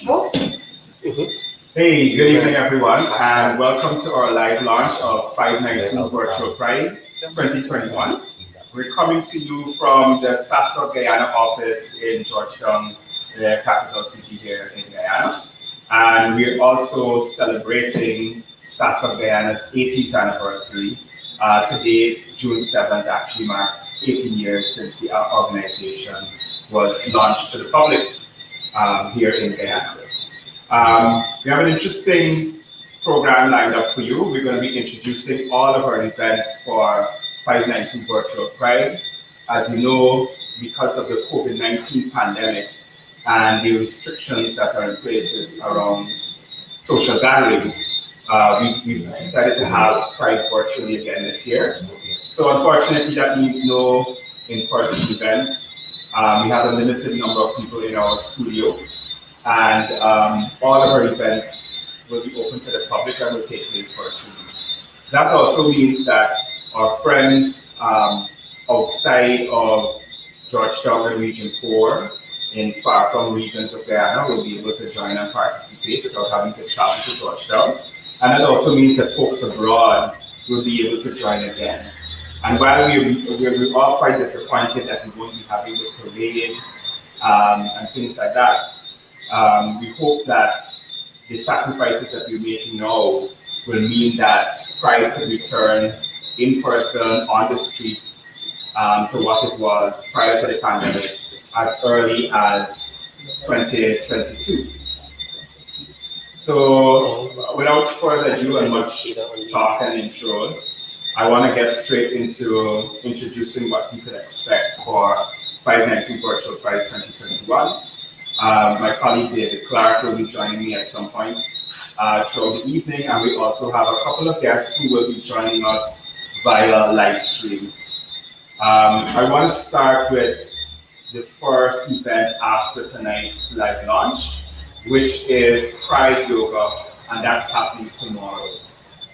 Oh. Hey, good evening everyone, and welcome to our live launch of 592 Virtual Pride 2021. We're coming to you from the SASOC Guyana office in Georgetown, the capital city here in Guyana. And we're also celebrating SASOC Guyana's 18th anniversary. Today, June 7th, actually marks 18 years since the organization was launched to the public here in Guyana. We have an interesting program lined up for you. We're going to be introducing all of our events for 592 Virtual Pride. As you know, because of the COVID-19 pandemic and the restrictions that are in places around social gatherings, we've decided to have Pride virtually again this year. So unfortunately, that means no in-person events. We have a limited number of people in our studio. And all of our events will be open to the public and will take place virtually. That also means that our friends outside of Georgetown and Region 4 in far-flung regions of Guyana will be able to join and participate without having to travel to Georgetown. And that also means that folks abroad will be able to join again. And while we're all quite disappointed that we won't be having the parade and things like that, we hope that the sacrifices that we're making now will mean that Pride could return in person on the streets to what it was prior to the pandemic as early as 2022. So without further ado and much talk and intros, I want to get straight into introducing what you could expect for 592 Virtual Pride 2021. My colleague David Clark will be joining me at some points throughout the evening, and we also have a couple of guests who will be joining us via live stream. I want to start with the first event after tonight's live launch, which is Pride Yoga, and that's happening tomorrow.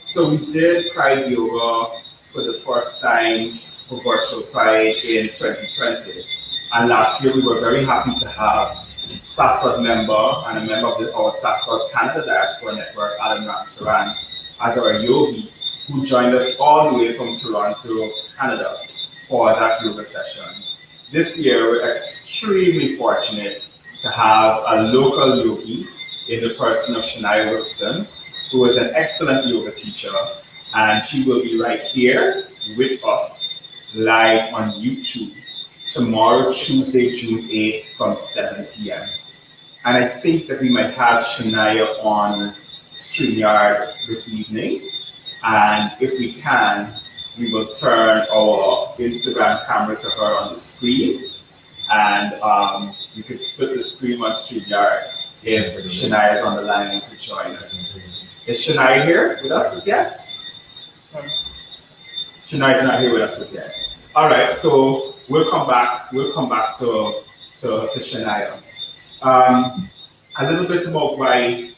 So we did Pride Yoga for the first time for Virtual Pride in 2020, and last year we were very happy to have SASOC member and a member of our SASOC Canada Diaspora Network, Alan Ramsaran, as our yogi, who joined us all the way from Toronto, Canada, for that yoga session. This year, we're extremely fortunate to have a local yogi in the person of Shania Wilson, who is an excellent yoga teacher, and she will be right here with us live on YouTube tomorrow, Tuesday, June 8th from 7 p.m. And I think that we might have Shania on StreamYard this evening. And if we can, we will turn our Instagram camera to her on the screen. And we could split the stream on StreamYard if Shania is on the line to join us. Is Shania here with us as yet? Shania is not here with us as yet. All right, so we'll come back to Shania. A little bit about why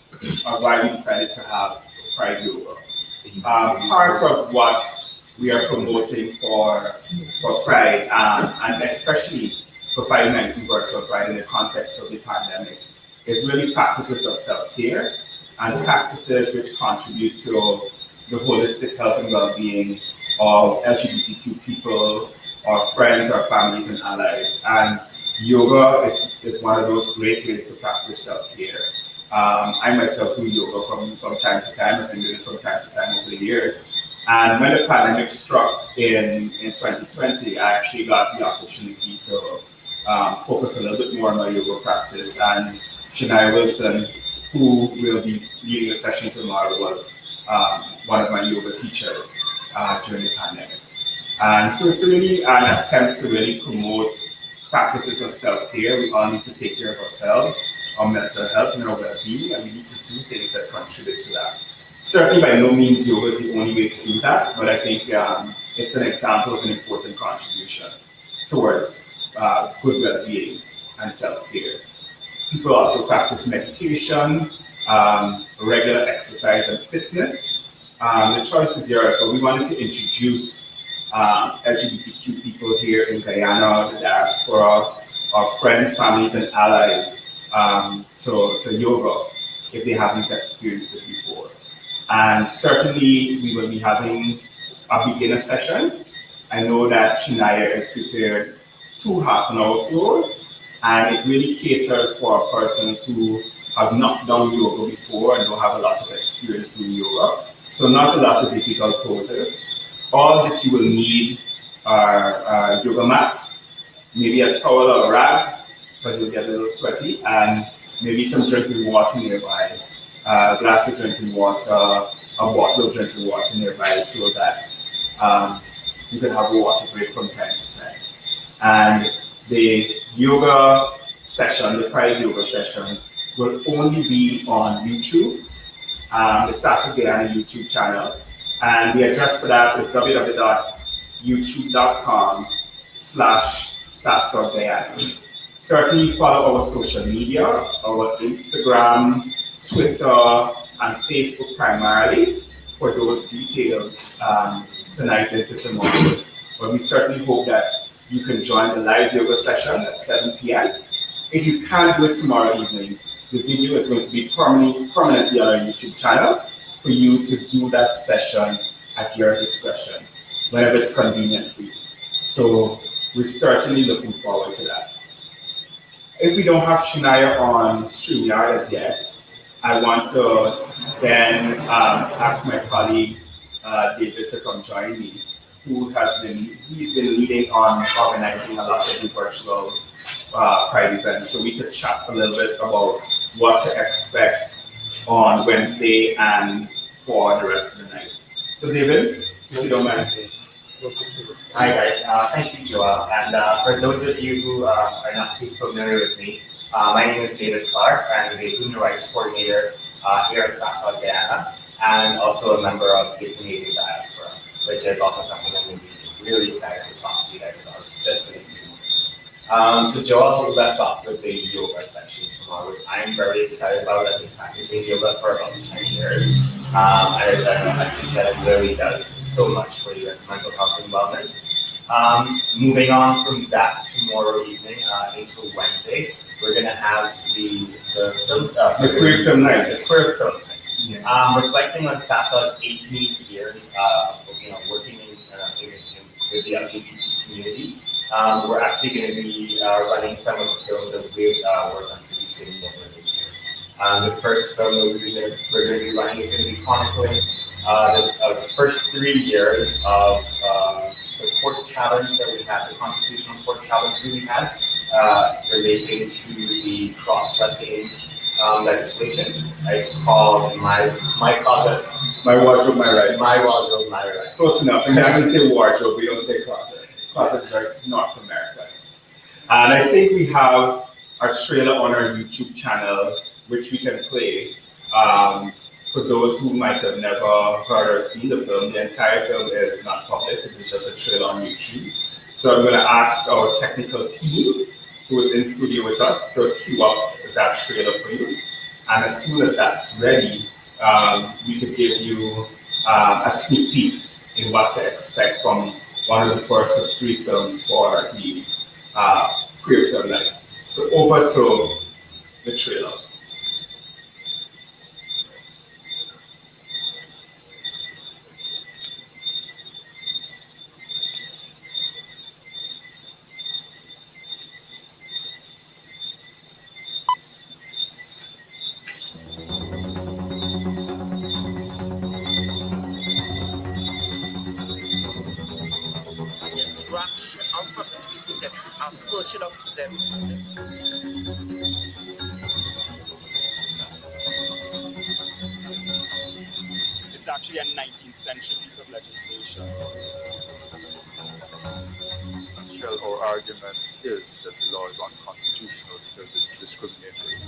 we decided to have Pride Yoga. Part of what we are promoting for Pride, and especially for 592 Virtual Pride in the context of the pandemic, is really practices of self-care and practices which contribute to the holistic health and well-being of LGBTQ people, our friends, our families, and allies. And yoga is one of those great ways to practice self-care. I myself do yoga from time to time. I've been doing it from time to time over the years. And when the pandemic struck in 2020, I actually got the opportunity to focus a little bit more on my yoga practice. And Shania Wilson, who will be leading the session tomorrow, was one of my yoga teachers during the pandemic. And so it's really an attempt to really promote practices of self-care. We all need to take care of ourselves, our mental health and our well-being, and we need to do things that contribute to that. Certainly by no means yoga is the only way to do that, but I think it's an example of an important contribution towards good well-being and self-care. People also practice meditation, regular exercise and fitness. The choice is yours, but we wanted to introduce LGBTQ people here in Guyana, the diaspora, our friends, families, and allies to yoga if they haven't experienced it before. And certainly we will be having a beginner session. I know that Shania has prepared 2 half-an-hour floors, and it really caters for persons who have not done yoga before and don't have a lot of experience doing yoga. So not a lot of difficult poses. All that you will need are a yoga mat, maybe a towel or a rag, because you'll get a little sweaty, and maybe some drinking water nearby, a glass of drinking water, a bottle of drinking water nearby, so that you can have a water break from time to time. And the yoga session, the Pride yoga session, will only be on YouTube, the Sasso Guyana YouTube channel. And the address for that is www.youtube.com/Sasso Guyana. Certainly follow our social media, our Instagram, Twitter, and Facebook primarily for those details tonight into tomorrow. But we certainly hope that you can join the live yoga session at 7 p.m. If you can't do it tomorrow evening, the video is going to be permanently on our YouTube channel for you to do that session at your discretion, whenever it's convenient for you. So we're certainly looking forward to that. If we don't have Shania on StreamYard as yet, I want to then ask my colleague David to come join me, he's been leading on organizing a lot of the virtual Pride events, so we could chat a little bit about what to expect on Wednesday and for the rest of the night. So David, if you don't mind. Hi guys, thank you Joel, and for those of you who are not too familiar with me, my name is David Clark. I'm the Human Rights Coordinator here at Sasso Guyana, and also a member of the Canadian Diaspora, which is also something I'm going to be really excited to talk to you guys about just in a few moments. So Joel left off with the yoga section tomorrow, which I'm very excited about. I've been practicing yoga for about 10 years. And as he said, it really does so much for your mental health and wellness. Moving on from that tomorrow evening into Wednesday, we're going to have the queer film nights. The queer film nights. Yeah. Reflecting on Sasso's 18 years, working with the LGBT community. We're actually going to be running some of the films that we've worked on producing over these years. The first film that we're going to be running is going to be chronicling the first 3 years of the court challenge that we had, the constitutional court challenge that we had, relating to the cross-dressing legislation. It's called My Closet. My Wardrobe, My Right. My Wardrobe, My Right. Close enough. And then we say wardrobe, we don't say closet. Closet is like North America. And I think we have our trailer on our YouTube channel, which we can play. For those who might have never heard or seen the film, the entire film is not public, it is just a trailer on YouTube. So I'm going to ask our technical team, who is in studio with us, to queue up that trailer for you. And as soon as that's ready, we could give you a sneak peek in what to expect from one of the first of 3 films for the queer film night. So over to the trailer. Out from between the step and push it up the step. It's actually a 19th century piece of legislation. Shell, our argument is that the law is unconstitutional because it's discriminatory.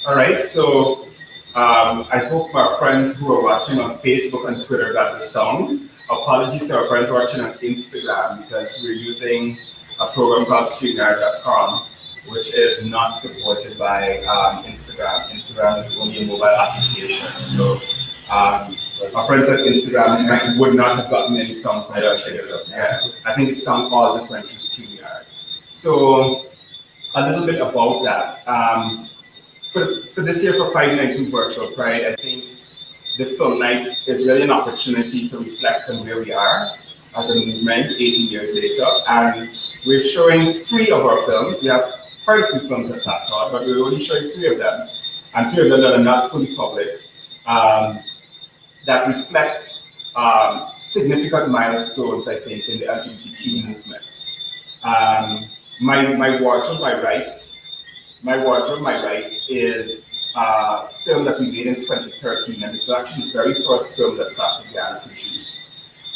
All right, so I hope our friends who are watching on Facebook and Twitter got the song. Apologies to our friends watching on Instagram because we're using a program called StreamYard.com which is not supported by Instagram. Instagram is only a mobile application. So our friends at Instagram would not have gotten any sound from that. Yeah, I think it's sound all just went through StreamYard. So a little bit about that. For this year for 592 Virtual Pride, I think the film night is really an opportunity to reflect on where we are as a movement 18 years later. And we're showing 3 of our films. We have quite a few films at SASOD, but we're only showing 3 of them. And 3 of them that are not fully public, that reflect significant milestones, I think, in the LGBTQ movement. My wardrobe, my right is a film that we made in 2013, and it's actually the very first film that Sasso Guyana produced.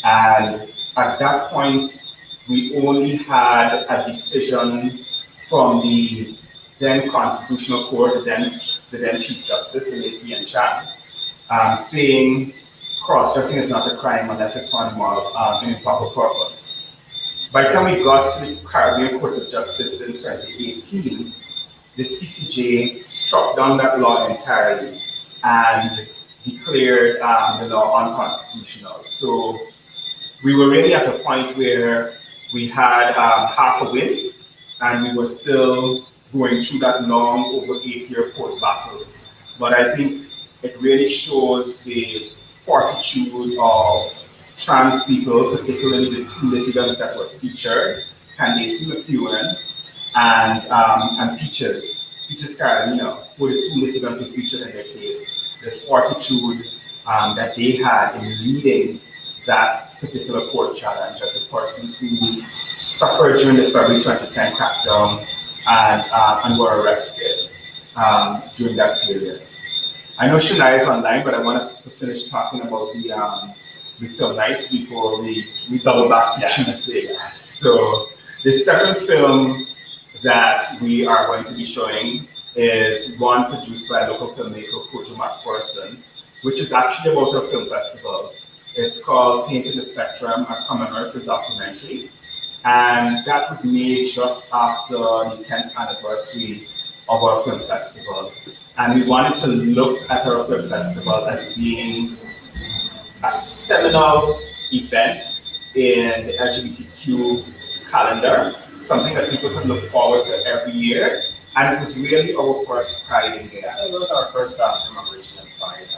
And at that point, we only had a decision from the then Constitutional Court, the then Chief Justice, Ian Chan, saying cross-dressing is not a crime unless it's found in improper purpose. By the time we got to the Caribbean Court of Justice in 2018, the CCJ struck down that law entirely and declared the law unconstitutional. So we were really at a point where we had half a win, and we were still going through that long, over 8-year court battle. But I think it really shows the fortitude of trans people, particularly the 2 litigants that were featured, Candace McEwen and Peaches Carolina, who were the 2 litigants who featured in their case, the fortitude that they had in leading that particular court challenge as the persons who suffered during the February 2010 crackdown and were arrested during that period. I know Shania is online, but I want us to finish talking about the film nights before we double back to Tuesday. So the second film that we are going to be showing is one produced by local filmmaker Kojo McPherson, which is actually about a film festival. It's called Painting the Spectrum, a commemorative documentary. And that was made just after the 10th anniversary of our film festival. And we wanted to look at our film festival as being a seminal event in the LGBTQ calendar, something that people could look forward to every year. And it was really our first Pride in Guyana. It was our first commemoration of Pride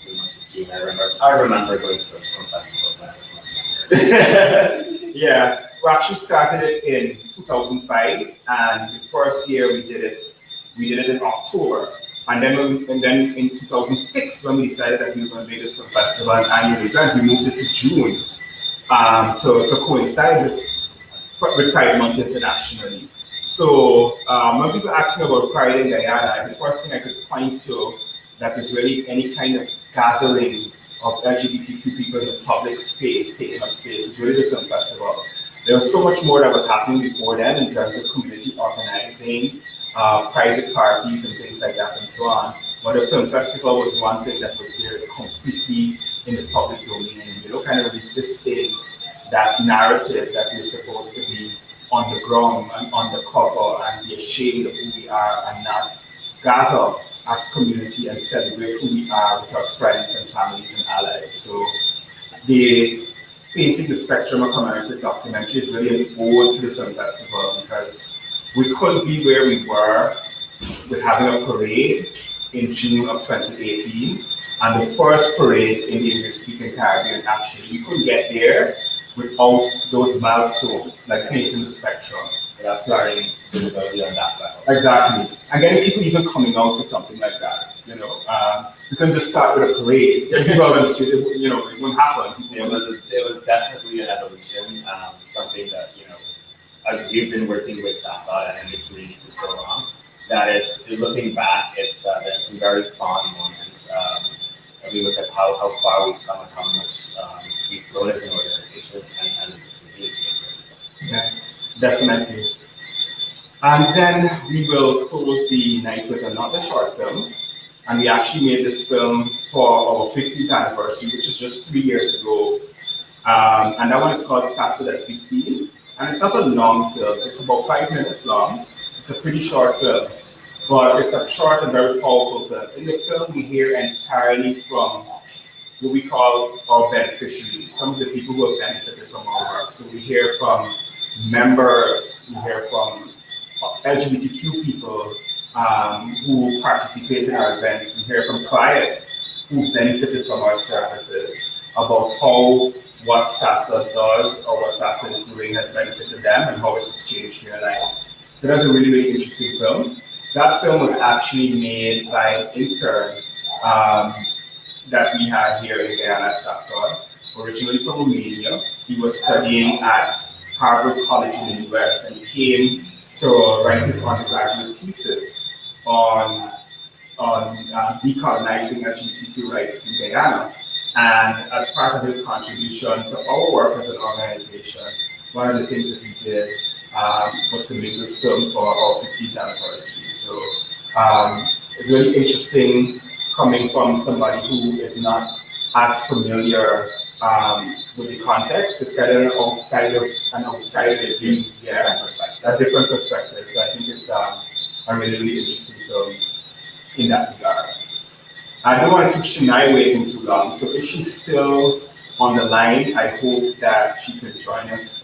in June. I remember going to the film festival when I was much younger. Yeah, we actually started it in 2005, and the first year we did it in October. And then in 2006, when we decided that we were going to make this film festival an annual event, we moved it to June to coincide with Pride Month internationally. So when people ask me about Pride in Guyana, the first thing I could point to that is really any kind of gathering of LGBTQ people in the public space, taking up space, is really the film festival. There was so much more that was happening before then in terms of community organizing, private parties and things like that and so on. But the film festival was one thing that was there completely in the public domain, and kind of resisting that narrative that we're supposed to be on the ground and undercover and be ashamed of who we are and not gather as community and celebrate who we are with our friends and families and allies. So the Painting the Spectrum, a commemorative documentary, is really an ode to the film festival, because we couldn't be where we were with having a parade in June of 2018, and the first parade in the English-speaking Caribbean. Actually, we couldn't get there without those milestones, like Painting the Spectrum. That's starting visibility on that level. Exactly. And getting people even coming out to something like that, you can just start with a parade. People out on the street, it wouldn't happen. It was definitely an evolution, something that, we've been working with SASOD and in the community for so long, that it's, looking back, there's some very fond moments. And we look at how far we've come and how much we've grown as an organization and as a community. Yeah, definitely. And then we will close the night with another short film. And we actually made this film for our 50th anniversary, which is just 3 years ago. And that one is called Sassod at 15. And it's not a long film, it's about 5 minutes long. It's a pretty short film, but it's a short and very powerful film. In the film, we hear entirely from what we call our beneficiaries, some of the people who have benefited from our work. So we hear from members, we hear from LGBTQ people who participate in our events, we hear from clients who benefited from our services about how what SASA does or what SASA is doing has benefited them and how it has changed their lives. So that's a really, really interesting film. That film was actually made by an intern that we had here in Guyana at SASA, originally from Romania. He was studying at Harvard College in the US and he came to write his undergraduate thesis on decolonizing LGBTQ rights in Guyana. And as part of his contribution to our work as an organization, one of the things that he did was to make this film for our 50th anniversary. So it's really interesting coming from somebody who is not as familiar with the context. It's kind of an outsider's view, a different perspective. So I think it's a really, really interesting film in that regard. I don't want to keep Shania waiting too long, so if she's still on the line, I hope that she can join us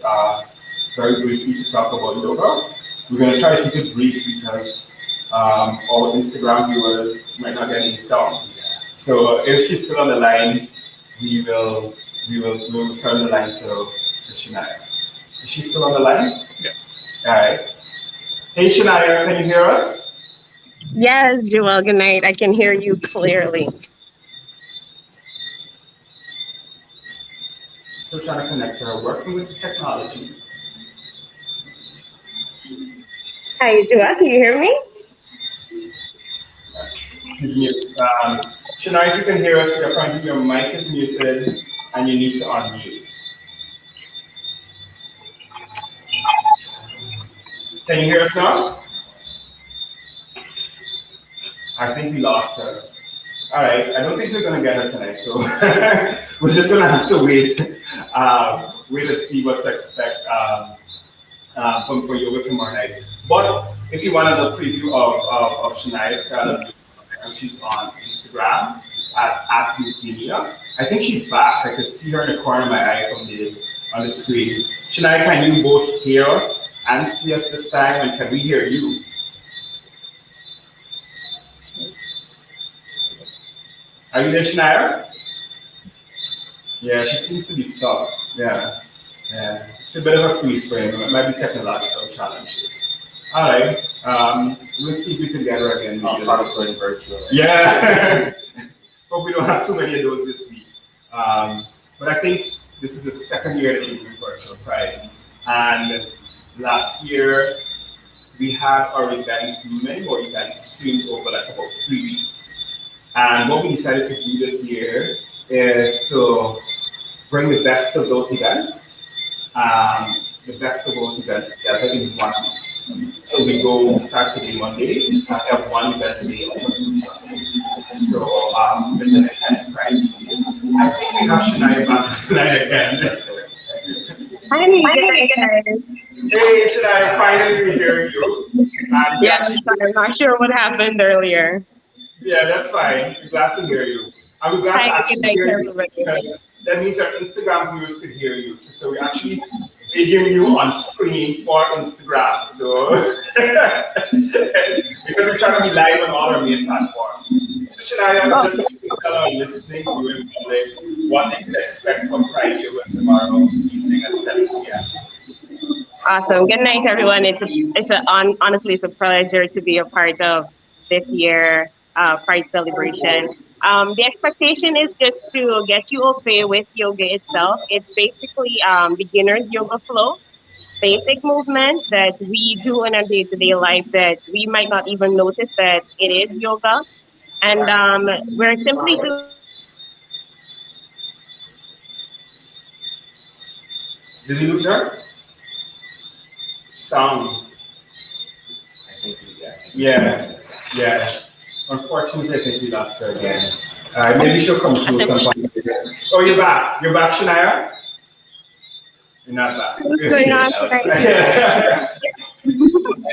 very briefly to talk about yoga. We're going to try to keep it brief because our Instagram viewers might not get any sound. So if she's still on the line, we will turn the line to Shania. Is she still on the line? Yeah. All right. Hey Shania, can you hear us? Yes, Joel, good night. I can hear you clearly. Still trying to connect to her, working with the technology. Hi, Joel, can you hear me? Shania, if you can hear us, apparently your mic is muted and you need to unmute. Can you hear us now? I think we lost her. All right, I don't think we're gonna get her tonight, so we're just gonna have to wait and see what to expect for yoga tomorrow night. But if you want a little preview of Shania's talent, she's on Instagram at Leukemia. I think she's back. I could see her in the corner of my eye on the screen. Shania, can you both hear us and see us this time? And can we hear you? Are you there, Shania? Yeah, she seems to be stuck. Yeah. It's a bit of a freeze frame. It might be technological challenges. All right. We'll see if we can get her again. Part of going virtual. Yeah. Hope we don't have too many of those this week. But I think this is the second year that we're doing Virtual Pride. And last year, we had our events, many more events, streamed over like about 3 weeks. And what we decided to do this year is to bring the best of those events, together in 1 week. So we start today Monday, and we have one event today on Sunday. So it's an intense pride. I think we have Shania back tonight again. Hi, guys. Hey Shania, finally we hear you. And Yeah, I'm not sure what happened earlier. yeah, that's fine. We're glad to hear you. And we're glad to Hi, actually good night, hear you everybody. because that means our Instagram viewers could hear you. So we're actually videoing you on screen for Instagram. So because we're trying to be live on all our main platforms. So Shania, just tell our listening viewing public what they can expect from Pride Yoga tomorrow evening at 7 p.m. Awesome. Good night, everyone. Honestly, it's a pleasure to be a part of this year Pride celebration. The expectation is just to get you okay with yoga itself. It's basically beginner's yoga flow, basic movements that we do in our day-to-day life that we might not even notice that it is yoga. And we're simply doing. Did we lose her? Sound. I think we got it. Yeah. Unfortunately, I think we lost her again. Maybe she'll come through some point. Oh, you're back. You're back, Shania? You're not back. What's going on tonight?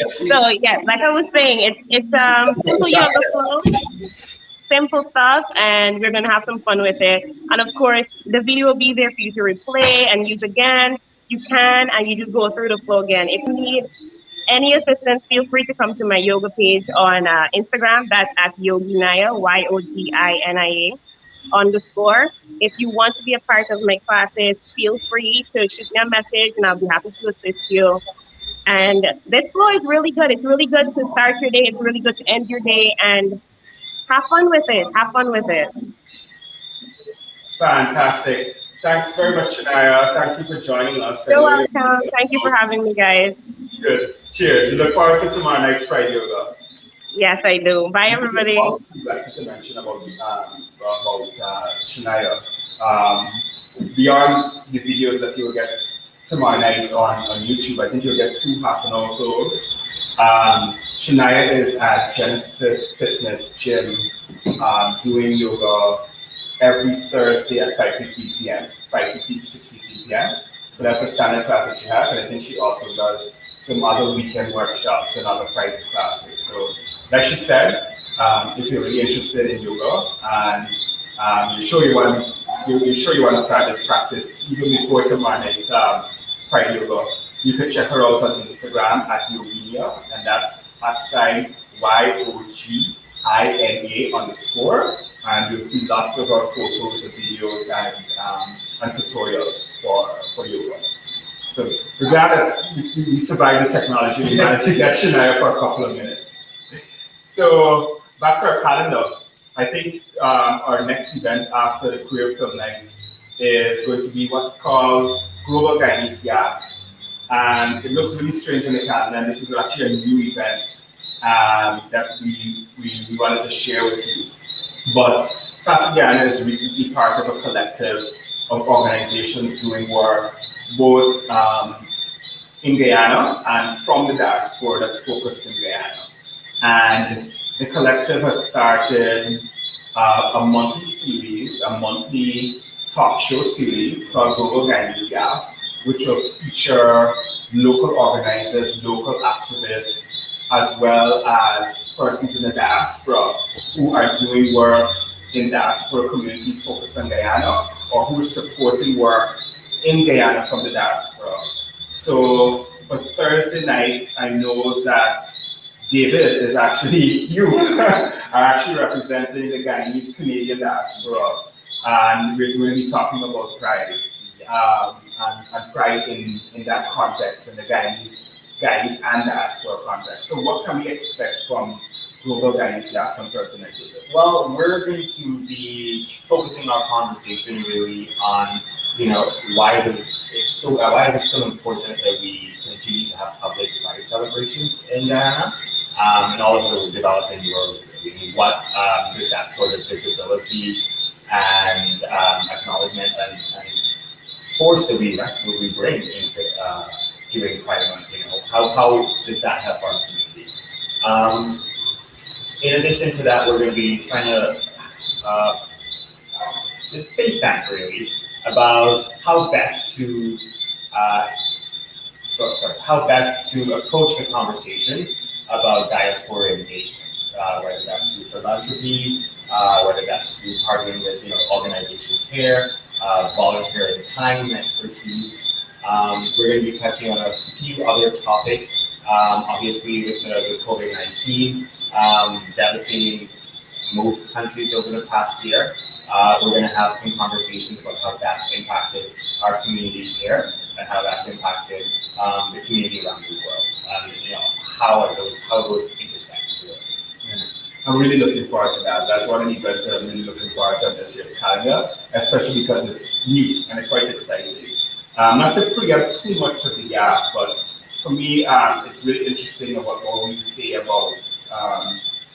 So yeah, like I was saying, it's simple yoga flow, simple stuff, and we're gonna have some fun with it. And of course, the video will be there for you to replay and use again. You can, and you just go through the flow again. If you need any assistance, feel free to come to my yoga page on Instagram. That's at Yoginaya, YOGINIA_. If you want to be a part of my classes, feel free to shoot me a message, and I'll be happy to assist you. And this flow is really good. It's really good to start your day. It's really good to end your day, and have fun with it. Have fun with it. Fantastic. Thanks very much, Shania. Thank you for joining us. You're welcome. Thank you for having me, guys. Good. Cheers. We look forward to tomorrow night's Pride Yoga. Yes, I do. Bye, everybody. Also, I'd like to mention about Shania. Beyond the videos that you will get tomorrow night on YouTube, I think you'll get 2 half-an-hour flows. Shania is at Genesis Fitness Gym doing yoga every Thursday at 5:50 p.m., 5:50 to 6:50 p.m. So that's a standard class that she has, and I think she also does some other weekend workshops and other private classes. So like she said, if you're really interested in yoga and you're sure you want to start this practice even before tomorrow night's Pride Yoga, you can check her out on Instagram at Yoginia, and that's @ YOGINA_, and you'll see lots of her photos and videos and tutorials for yoga. So we're glad that we survived the technology. We managed to get Shania for a couple of minutes. So back to our calendar. I think our next event after the Queer Film Night is going to be what's called Global Guyanese Gap. And it looks really strange in the calendar, and this is actually a new event that we wanted to share with you. But SASO Guyana is recently part of a collective of organizations doing work both in Guyana and from the diaspora that's focused in Guyana. And the collective has started a monthly series, a monthly talk show series called Global Guyanese Gap, which will feature local organizers, local activists, as well as persons in the diaspora who are doing work in diaspora communities focused on Guyana, or who are supporting work in Guyana from the diaspora. So for Thursday night, I know that David is actually, you are actually representing the Guyanese Canadian diaspora, and we're going to be talking about pride, and pride in that context, in the Guyanese and diaspora context. So what can we expect from Global Guyanese Gap from Thursday night? Well, we're going to be focusing our conversation really on, why is it so important that we continue to have public pride celebrations in Guyana and all of the developing world. What does that sort of visibility and acknowledgement and force that we bring into during Pride Month? How does that help our community? In addition to that, we're going to be trying to think tank really about how best to approach the conversation about diaspora engagement, whether that's through philanthropy, whether that's through partnering with organizations here, volunteering time and expertise. We're going to be touching on a few other topics. Obviously, with COVID-19 devastating most countries over the past year, we're going to have some conversations about how that's impacted our community here and how that's impacted the community around the world. How those intersect. I'm really looking forward to that. That's one of the events that I'm really looking forward to on this year's calendar, especially because it's new and quite exciting. Not to bring up too much of the gap, but for me, it's really interesting about what we say about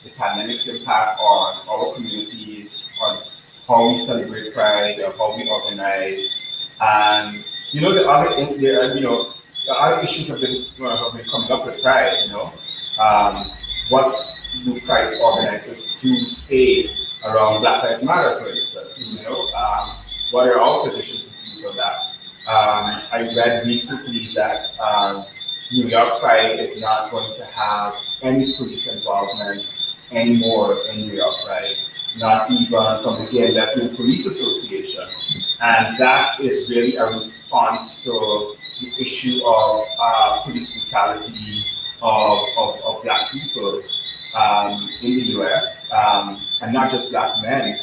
the pandemic's impact on our communities, on how we celebrate Pride, or how we organize, and the other issues have been coming up with Pride. What do Pride organizers do say around Black Lives Matter, for instance? What are our positions and views on that? I read recently that New York Pride is not going to have any police involvement anymore in New York Pride, not even from the Gay and Lesbian Police Association. And that is really a response to the issue of police brutality of Black people in the US, and not just Black men.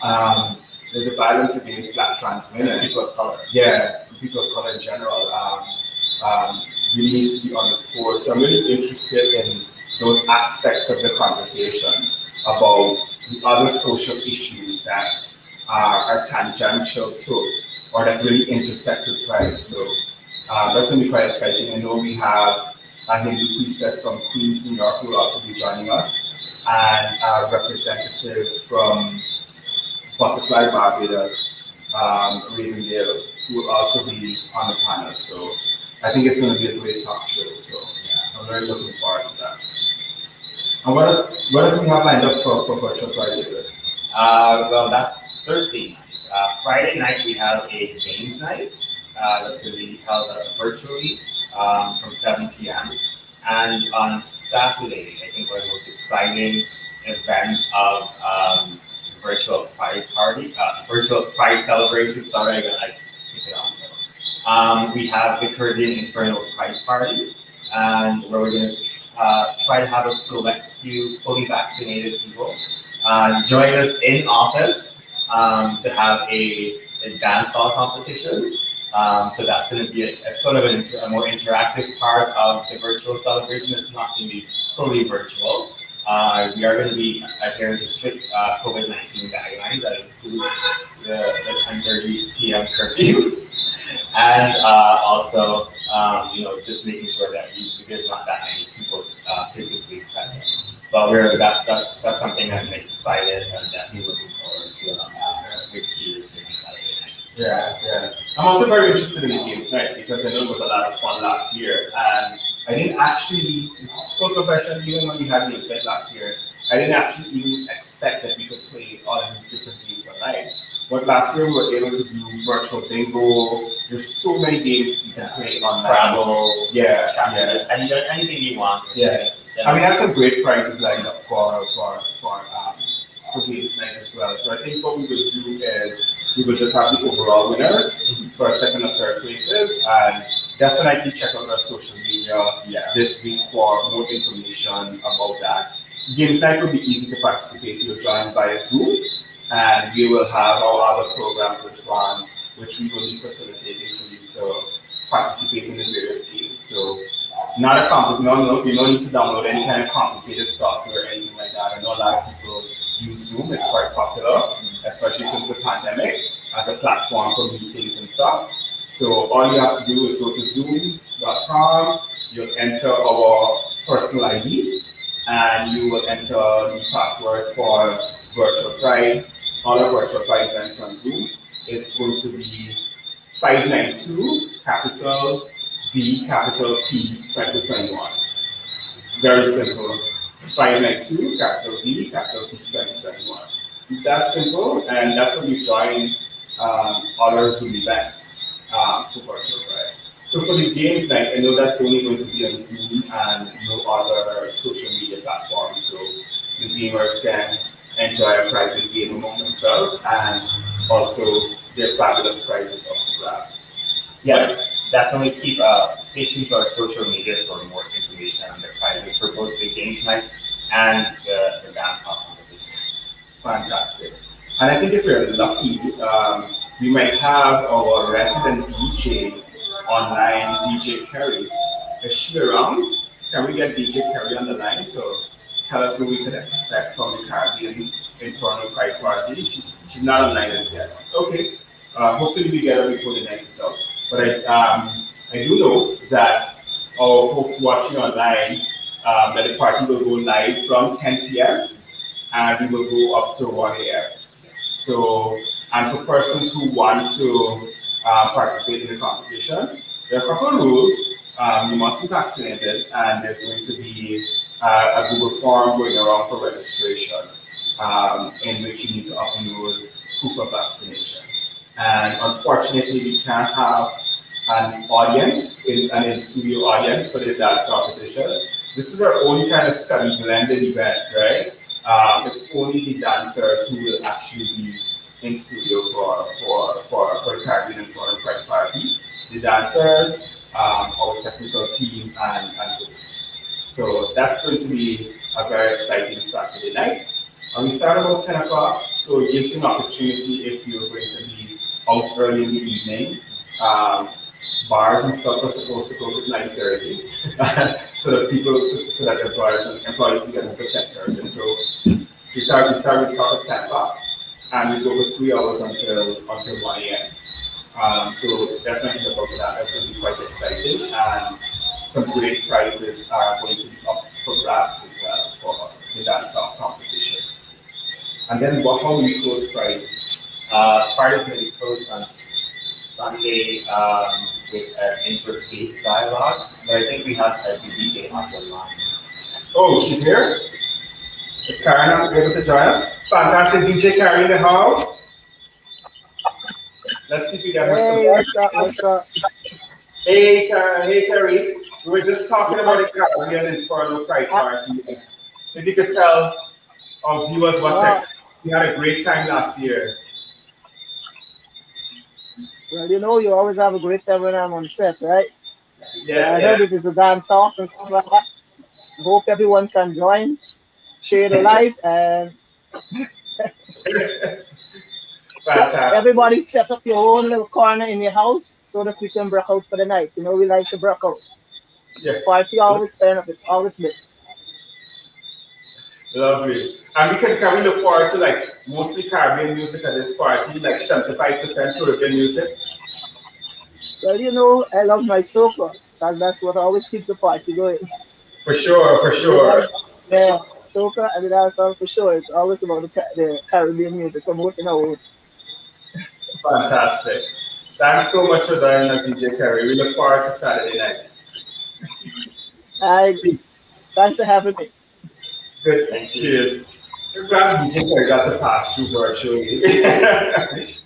The violence against Black trans women, People of color. yeah, people of color in general, really needs to be underscored. So I'm really interested in those aspects of the conversation about the other social issues that are tangential to, or that really intersect with Pride. So that's going to be quite exciting. I know we have a Hindu priestess from Queens, New York, who will also be joining us, and a representative from Butterfly Barbados, Ravendale, who will also be on the panel. So I think it's going to be a great talk show. So yeah, I'm very looking forward to that. And what else we have lined up for Virtual Pride, David? Well, that's Thursday night. Friday night we have a games night that's going to be held virtually from 7 p.m. And on Saturday, I think one of the most exciting events of virtual Pride party, virtual Pride celebration. Sorry, I kicked it off. We have the Caribbean Inferno Pride Party, and where we're going to try to have a select few fully vaccinated people join us in office to have a dance hall competition. So that's going to be a sort of a more interactive part of the virtual celebration. It's not going to be fully virtual. We are going to be adhering to strict COVID-19 guidelines. That includes the 10:30 p.m. curfew, and also just making sure that there's not that many people physically present. But that's something I'm excited and definitely looking forward to experiencing on Saturday night. Yeah. I'm also very interested in the games night because I know it was a lot of fun last year, and I didn't actually, full confession, even when we had games night last year, I didn't actually even expect that we could play all of these different games online. But last year we were able to do virtual bingo. There's so many games you can play online. Scrabble, Yeah. anything you want. Yeah. And we had some great prizes lined up for games night as well. So I think what we will do is we will just have the overall winners for second and third places, and definitely check out our social media this week for more information about that. Games night will be easy to participate. You'll join via Zoom, and we will have our other programs and so on, which we will be facilitating for you to participate in the various games. So not a you don't need to download any kind of complicated software or anything like that. I know a lot of people use Zoom. It's quite popular, especially since the pandemic, as a platform for meetings and stuff. So all you have to do is go to zoom.com, you'll enter our personal ID, and you will enter the password for Virtual Pride. All our Virtual Pride events on Zoom is going to be 592 capital V capital P 2021. It's very simple. 592 capital V capital P 2021. That's simple, and that's when you join other Zoom events for Virtual Pride. So for the games night, I know that's only going to be on Zoom and no other social media platforms. So the gamers can enjoy a private game among themselves, and also their fabulous prizes up for grab. Yeah, definitely stay tuned to our social media for more information on the prizes for both the games night and the dance hall competitions. Fantastic. And I think if we're lucky, we might have our resident DJ online, DJ Kerry. Is she around? Can we get DJ Kerry on the line to tell us what we could expect from the Caribbean Inferno Pride Party? She's not online as yet. Okay. Hopefully we get her before the night is out. But I do know that our folks watching online, that the party will go live from 10 p.m. and we will go up to 1 a.m. So, and for persons who want to participate in the competition, there are a couple of rules. You must be vaccinated, and there's going to be a Google form going around for registration, in which you need to upload proof of vaccination. And unfortunately, we can't have an audience, an in-studio audience for the dance competition. This is our only kind of semi-blended event, right? It's only the dancers who will actually be in studio for the Caribbean and Foreign Pride Party. The dancers, our technical team, and hosts. So that's going to be a very exciting Saturday night. And we start about 10 o'clock, so it gives you an opportunity if you're going to be out early in the evening. Bars and stuff are supposed to close at 9:30, so that employees can get home for 10:30. So we start with talk at 10 o'clock, and we go for 3 hours until 1 a.m. So definitely look out for that. That's going to be quite exciting, and some great prizes are going to be up for grabs as well for the dance-off competition. And then how do we close Friday? Party is going to be closed on Sunday with an interfaith dialogue, but I think we have the DJ on the line. Oh, she's here? Is Karen able to join us? Fantastic DJ Karen in the house. Let's see if we get her some. What's up? Hey Karen, hey Carrie. We were just talking about the Caribbean Inferno Pride Party. If you could tell our viewers we had a great time last year. Well, you know, you always have a great time when I'm on set, right? Yeah. I heard it is a dance off and stuff like that. Hope everyone can join, share the life, and everybody set up your own little corner in your house so that we can break out for the night. You know, we like to break out. Yeah. Party always turn up. It's always lit. Lovely. And can we look forward to like mostly Caribbean music at this party, like 75% Caribbean music? Well, you know, I love my soca, because that's what always keeps the party going. For sure. Yeah, soca and the dancehall for sure. It's always about the Caribbean music, promoting our own. Fantastic. Thanks so much for joining us, DJ Kerry. We look forward to Saturday night. Thanks for having me. Good. Thank you. Cheers. I'm glad DJ Kerry got to pass through virtually.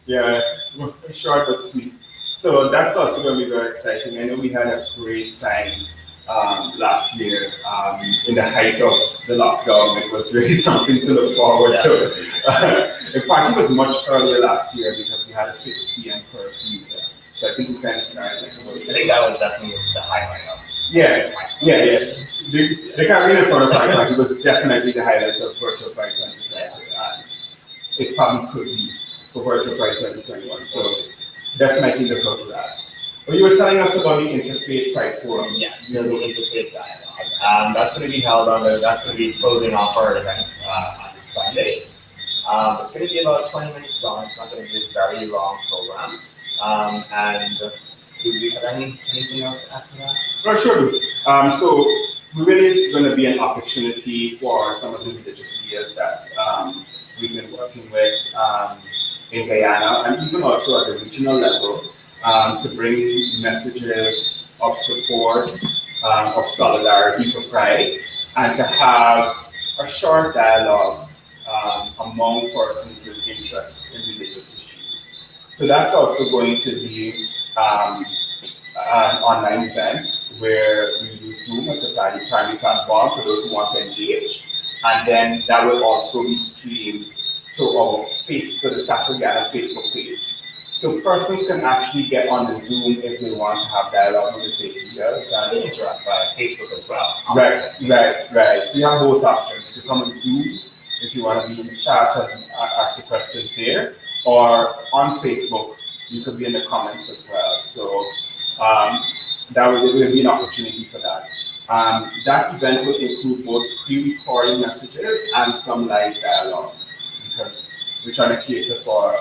Yeah, short but sweet. So that's also going to be very exciting. I know we had a great time last year in the height of the lockdown. It was really something to look forward to. The party was much earlier last year because we had a 6 p.m. curfew. So I think we kind of started like about. I think that was definitely the highlight of. Yeah. The Caribbean Inferno Pride Party was definitely the highlight of Virtual Pride 2020. It probably could be for Virtual Pride 2021. So definitely look out for that. Well, you were telling us about the Interfaith Pride Forum. Yes, so the Interfaith Dialogue. That's going to be held that's going to be closing off our events on Sunday. It's going to be about 20 minutes long. It's not going to be a very long program. And do you have anything else to add to that? Oh, sure. So really it's going to be an opportunity for some of the religious leaders that we've been working with in Guyana and even also at the regional level to bring messages of support, of solidarity for Pride, and to have a short dialogue among persons with interests in religious issues. So that's also going to be an online event where we use Zoom as the primary platform for those who want to engage. And then that will also be streamed to to the Sasso Guyana Facebook page. So persons can actually get on the Zoom if they want to have dialogue with the leaders and interact via Facebook as well. Right. So you have both options. You can come on Zoom if you want to be in the chat and ask your questions there, or on Facebook, you could be in the comments as well. So there will be an opportunity for that. That event will include both pre-recorded messages and some live dialogue, because we're trying to cater for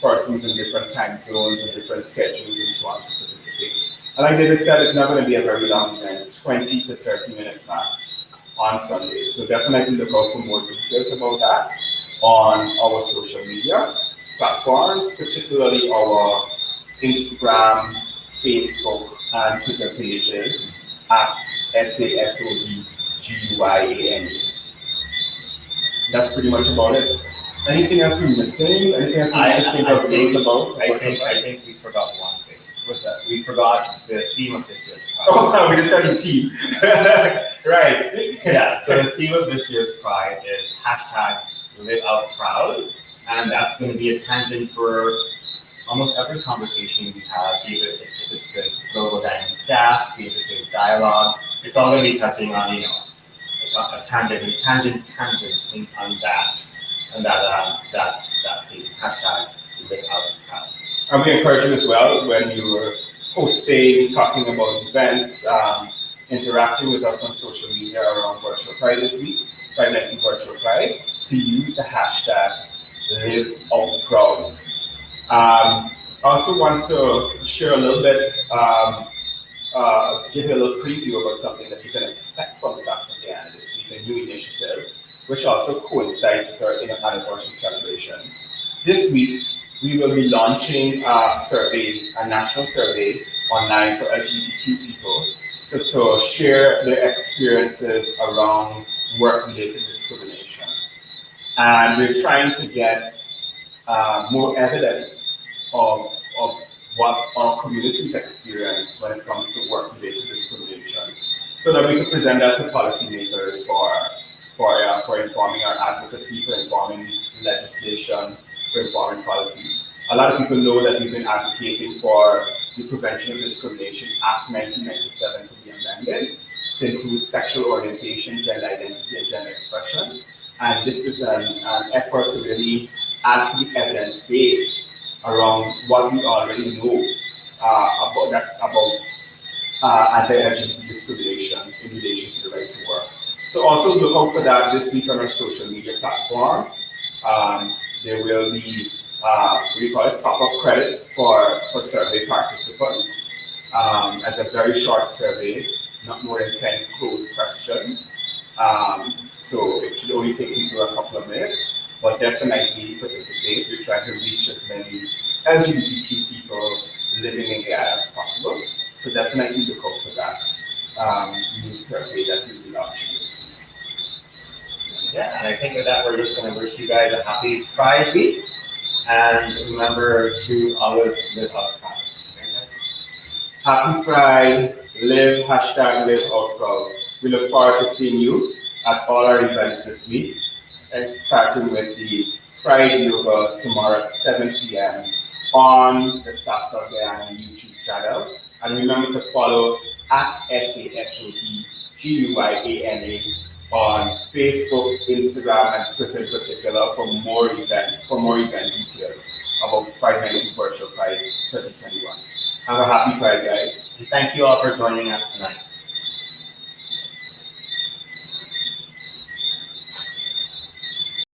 persons in different time zones and different schedules and so on to participate. And like David said, it's not going to be a very long event. It's 20 to 30 minutes max on Sunday. So definitely look out for more details about that on our social media platforms, particularly our Instagram, Facebook, and Twitter pages at SASODGYANE. That's pretty much about it. Anything else we're missing? Anything else we need to think of things about? I think we forgot one thing. What's that? We forgot the theme of this year's Pride. Oh, we didn't tell you team. Right. Yeah, so the theme of this year's Pride is hashtag Live Out Proud, and that's going to be a tangent for almost every conversation we have, either if it's the global dining staff, the interfaith dialogue. It's all going to be touching on, you know, a tangenting on that theme, hashtag Live Out Proud. And we encourage you as well, when you were posting, talking about events, interacting with us on social media around Virtual Pride this week, Pride 19 Virtual Pride, to use the hashtag Live Out Proud. I also want to share a little bit, to give you a little preview about something that you can expect from SASO Guyana this week, a new initiative, which also coincides with our anniversary celebrations. This week, we will be launching a survey, a national survey online for LGBTQ people to share their experiences around work-related discrimination. And we're trying to get more evidence of what our communities experience when it comes to work-related discrimination, so that we can present that to policymakers for informing our advocacy, for informing legislation, for informing policy. A lot of people know that we've been advocating for the Prevention of Discrimination Act 1997 to be amended to include sexual orientation, gender identity, and gender expression. And this is an effort to really add to the evidence base around what we already know about anti-LGBT discrimination in relation to the right to work. So also look out for that this week on our social media platforms. There will be, we call it top-up credit for survey participants. As a very short survey, not more than 10 closed questions. So it should only take people a couple of minutes, but definitely participate. We're trying to reach as many LGBTQ people living in Guyana as possible. So definitely look out for that new survey that we'll be launching this week. Yeah, and I think with that, we're just going to wish you guys a happy Pride Week. And remember to always live out proud. Okay, guys? Happy Pride, live, hashtag live out proud. We look forward to seeing you at all our events this week, and starting with the Pride Yoga tomorrow at 7 p.m. on the SASO Guyana YouTube channel. And remember to follow at SASOD GUYANA on Facebook, Instagram, and Twitter in particular for more event details about Pride 19 Virtual Pride 2021. Have a happy Pride, guys. And thank you all for joining us tonight.